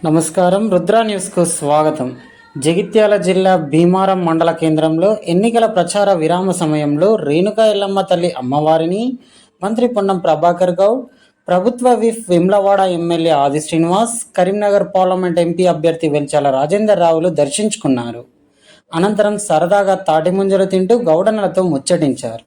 నమస్కారం. రుద్రా న్యూస్కు స్వాగతం. జగిత్యాల జిల్లా భీమారం మండల కేంద్రంలో ఎన్నికల ప్రచార విరామ సమయంలో రేణుకా ఎల్లమ్మ తల్లి అమ్మవారిని మంత్రి పొన్నం ప్రభాకర్ గౌడ్, ప్రభుత్వ విప్ వేములవాడ ఎమ్మెల్యే ఆది శ్రీనివాస్, కరీంనగర్ పార్లమెంట్ ఎంపీ అభ్యర్థి వెల్చాల రాజేందర్ రావులు దర్శించుకున్నారు. అనంతరం సరదాగా తాటి ముంజలు తింటూ గౌడన్నలతో ముచ్చటించారు.